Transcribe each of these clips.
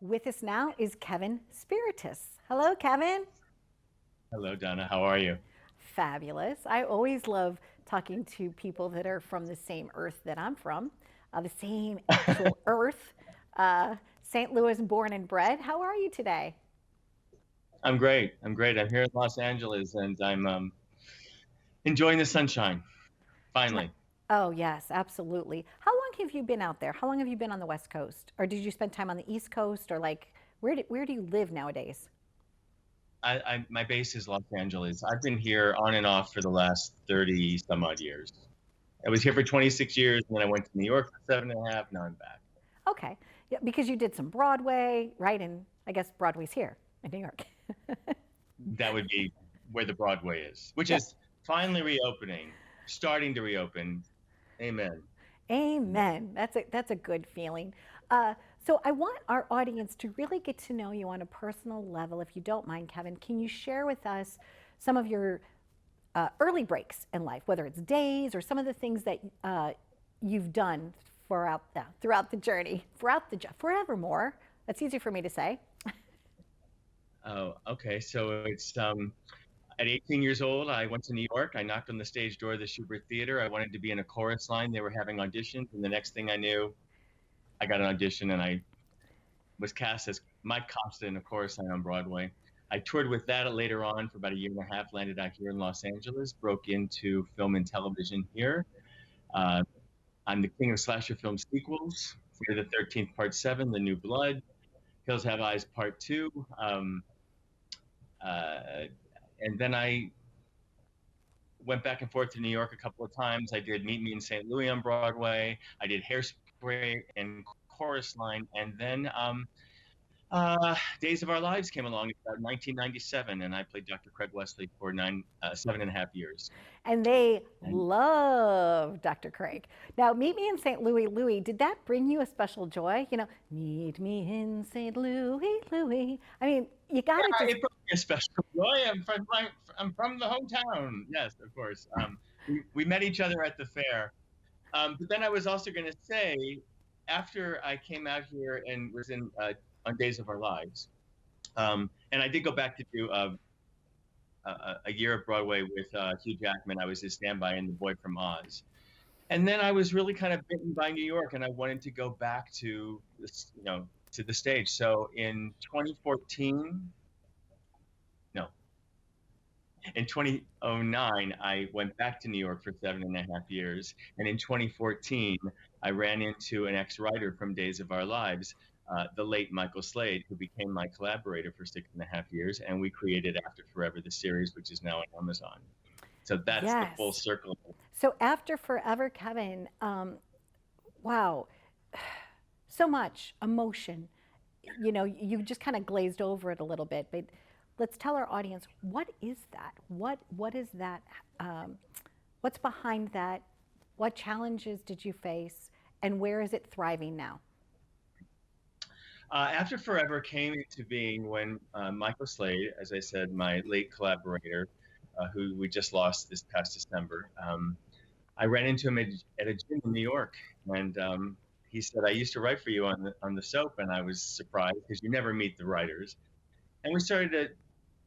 With us now is Kevin Spiritas. Hello, Kevin. Hello, Donna. How are you? Fabulous. I always love talking to people that are from the same earth that I'm from, the same actual earth. St. Louis born and bred. How are you today? I'm great. I'm great. I'm here in Los Angeles and I'm enjoying the sunshine, No. finally. Oh, yes, absolutely. How long have you been out there? How long have you been on the West Coast? Or did you spend time on the East Coast? Or like, where do you live nowadays? My base is Los Angeles. I've been here on and off for the last 30 some odd years. I was here for 26 years and then I went to New York for 7.5. Now I'm back. Okay. Yeah, because you did some Broadway, right? And I guess Broadway's here in New York. That would be where the Broadway is, which Yeah. is finally reopening, starting to reopen. Amen. Amen. That's a good feeling. So I want our audience to really get to know you on a personal level. If you don't mind, Kevin, can you share with us some of your early breaks in life, whether it's days or some of the things that you've done throughout the journey, forevermore. That's easy for me to say. Oh, okay. So it's at 18 years old, I went to New York. I knocked on the stage door of the Shubert Theater. I wanted to be in a chorus line. They were having auditions, and the next thing I knew, I got an audition, and I was cast as Mike Costa in a chorus line on Broadway. I toured with that later on for about a year and a half. Landed out here in Los Angeles, broke into film and television here. Uh, I'm the king of slasher film sequels. Friday the 13th, Part 7, The New Blood, Hills Have Eyes, Part 2. Uh, and then I went back and forth to New York a couple of times. I did Meet Me in St. Louis on Broadway. I did Hairspray and Chorus Line, and then Days of Our Lives came along in about 1997, and I played Dr. Craig Wesley for 7.5 years. And they And love Dr. Craig. Now, Meet Me in St. Louis, Louis, did that bring you a special joy? Meet me in St. Louis, Louis. I mean, you got to yeah, just, it brought me a special joy. I'm from the hometown. Yes, of course. We met each other at the fair. But then I was also going to say, after I came out here and was in on Days of Our Lives, and I did go back to do a year of Broadway with Hugh Jackman. I was his standby in The Boy from Oz. And then I was really kind of bitten by New York, and I wanted to go back to this, to the stage. So in 2014, no, in 2009, I went back to New York for 7.5 years. And in 2014, I ran into an ex-writer from Days of Our Lives, the late Michael Slade, who became my collaborator for 6.5 years. And we created After Forever, the series, which is now on Amazon. So that's the full yes. circle. So after Forever, Kevin, wow, so much emotion. You just kind of glazed over it a little bit, but let's tell our audience what is that? What is that? Um, what's behind that? What challenges did you face, and where is it thriving now? After Forever came into being when Michael Slade, as I said, my late collaborator, who we just lost this past December, I ran into him at a gym in New York, and he said, "I used to write for you on the soap," and I was surprised because you never meet the writers. And we started to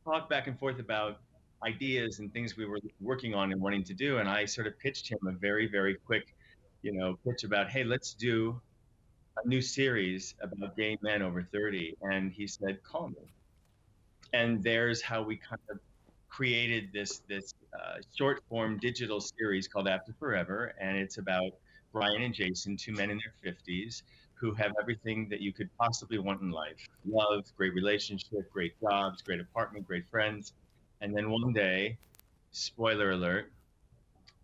talk back and forth about ideas and things we were working on and wanting to do. And I sort of pitched him a very, very quick, pitch about, "Hey, let's do a new series about gay men over 30." And he said, "Call me." And there's how we kind of created this short form digital series called After Forever, and it's about Brian and Jason, two men in their 50s who have everything that you could possibly want in life: love, great relationship, great jobs, great apartment, great friends. And then one day, spoiler alert,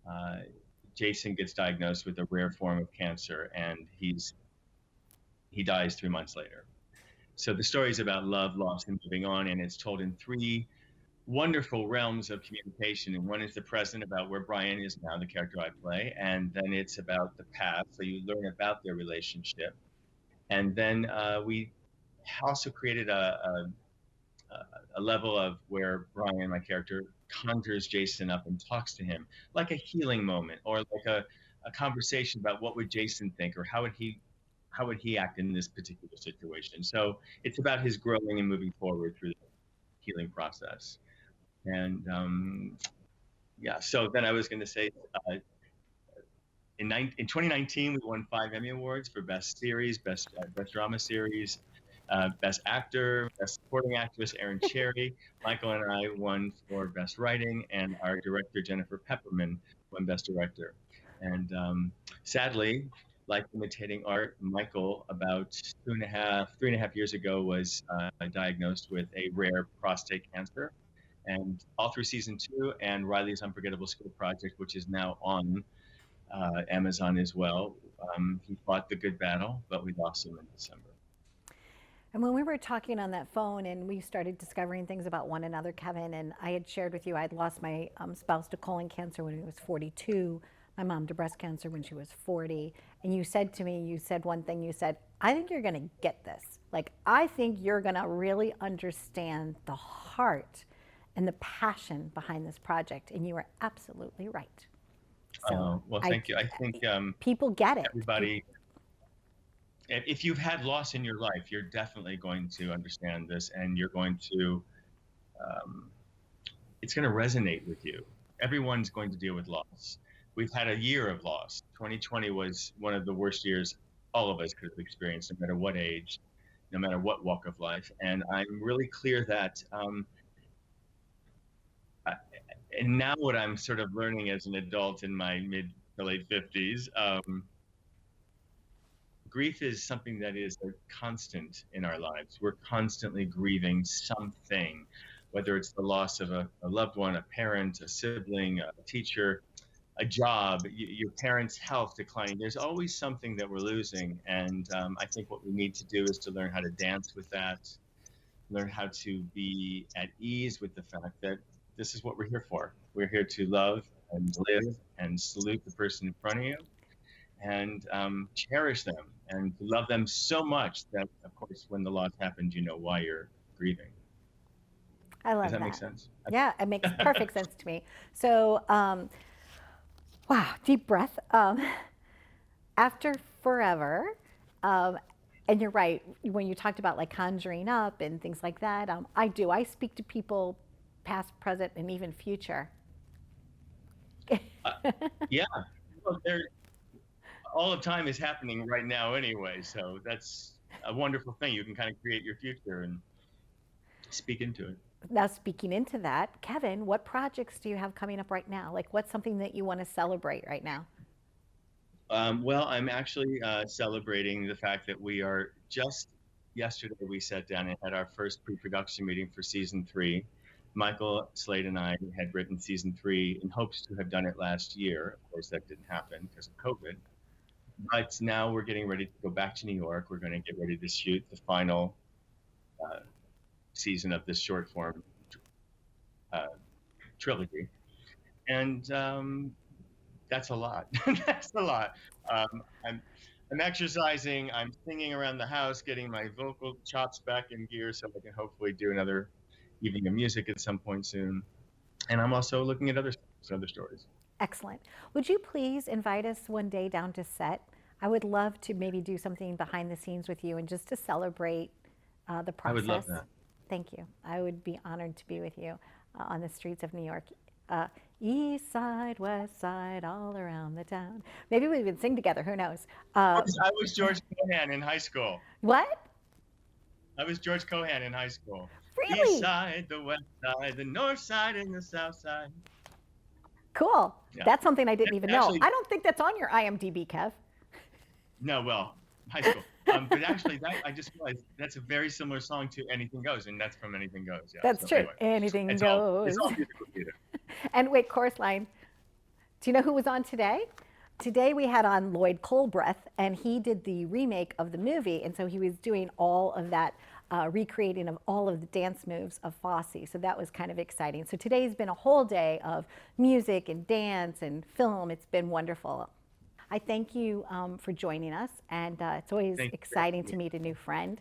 uh, Jason gets diagnosed with a rare form of cancer, and he dies 3 months later. So the story is about love, loss, and moving on, and it's told in three wonderful realms of communication. And one is the present, about where Brian is now, the character I play, and then it's about the past, so you learn about their relationship. And then we also created a level of where Brian, my character, conjures Jason up and talks to him like a healing moment, or like a conversation about what would Jason think, or how would he act in this particular situation? So it's about his growing and moving forward through the healing process. And yeah, so then I was going to say, in 2019, we won 5 Emmy Awards for Best Series, Best Drama Series, Best Actor, Best Supporting Actress, Erin Cherry. Michael and I won for Best Writing, and our director, Jennifer Pepperman, won Best Director. And sadly, like imitating art, Michael, about 3.5 years ago, was diagnosed with a rare prostate cancer. And all through season 2 and Riley's Unforgettable School Project, which is now on Amazon as well. He fought the good battle, but we lost him in December. And when we were talking on that phone and we started discovering things about one another, Kevin, and I had shared with you, I'd lost my spouse to colon cancer when he was 42, my mom to breast cancer when she was 40. And you said to me, you said one thing, you said, I think you're gonna get this. Like, I think you're gonna really understand the heart and the passion behind this project. And you were absolutely right. So well, thank you. I think people get it. Everybody, if you've had loss in your life, you're definitely going to understand this, and you're going to, it's going to resonate with you. Everyone's going to deal with loss. We've had a year of loss. 2020 was one of the worst years all of us could have experienced, no matter what age, no matter what walk of life. And I'm really clear that, and now what I'm sort of learning as an adult in my mid to late 50s, grief is something that is a constant in our lives. We're constantly grieving something, whether it's the loss of a loved one, a parent, a sibling, a teacher, a job, your parents' health declining. There's always something that we're losing. And I think what we need to do is to learn how to dance with that, learn how to be at ease with the fact that this is what we're here for. We're here to love and live and salute the person in front of you, and cherish them and love them so much that, of course, when the loss happens, you know why you're grieving. I love that. Does that make sense? Yeah, it makes perfect sense to me. So, wow, deep breath. After forever, and you're right, when you talked about like conjuring up and things like that, I speak to people past, present, and even future. Yeah, well, all of time is happening right now anyway, so that's a wonderful thing. You can kind of create your future and speak into it. Now, speaking into that, Kevin, what projects do you have coming up right now? Like, what's something that you want to celebrate right now? Well, I'm actually celebrating the fact that we are just yesterday we sat down and had our first pre-production meeting for season 3. Michael Slade and I had written season 3 in hopes to have done it last year. Of course, that didn't happen because of COVID. But now we're getting ready to go back to New York. We're going to get ready to shoot the final season of this short form trilogy. And that's a lot. That's a lot. I'm exercising. I'm singing around the house, getting my vocal chops back in gear so I can hopefully do another evening of music at some point soon. And I'm also looking at other stories. Excellent. Would you please invite us one day down to set? I would love to maybe do something behind the scenes with you and just to celebrate the process. I would love that. Thank you. I would be honored to be with you on the streets of New York. East side, west side, all around the town. Maybe we would sing together, who knows? I was George Cohan in high school. What? I was George Cohan in high school. Really? East side, the west side, the north side, and the south side. Cool. Yeah. That's something I didn't even know. I don't think that's on your IMDb, Kev. No, well, high school. But actually, I just realized that's a very similar song to Anything Goes, and that's from Anything Goes. Yeah, that's true. Anyway, Anything Goes. It's all musical theater. And wait, chorus line. Do you know who was on today? Today we had on Lloyd Colbreth, and he did the remake of the movie, and so he was doing all of that recreating of all of the dance moves of Fosse. So that was kind of exciting. So today's been a whole day of music and dance and film. It's been wonderful. I thank you for joining us, and it's always exciting to meet a new friend.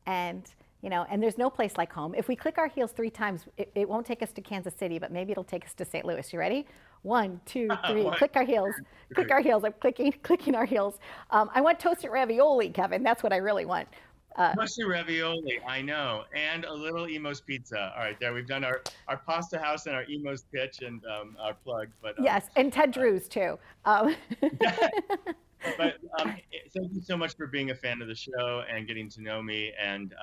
And and there's no place like home. If we click our heels 3 times, it won't take us to Kansas City, but maybe it'll take us to St. Louis. You ready? 1, 2, 3. One, Click our heels. three. Click our heels. I'm clicking our heels. I want toasted ravioli, Kevin. That's what I really want. Mostly ravioli, I know, and a little Emo's pizza. All right, there we've done our pasta house and our Emo's pitch and our plug. But Yes, and Ted Drew's too. but thank you so much for being a fan of the show and getting to know me. And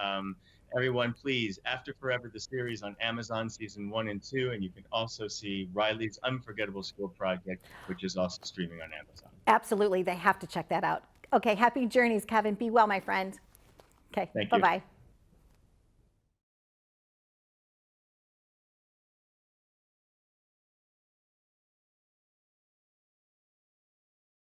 everyone, please, After Forever, the series on Amazon, season 1 and 2, and you can also see Riley's Unforgettable School Project, which is also streaming on Amazon. Absolutely, they have to check that out. Okay, happy journeys, Kevin. Be well, my friend. Okay, Thank you. bye-bye.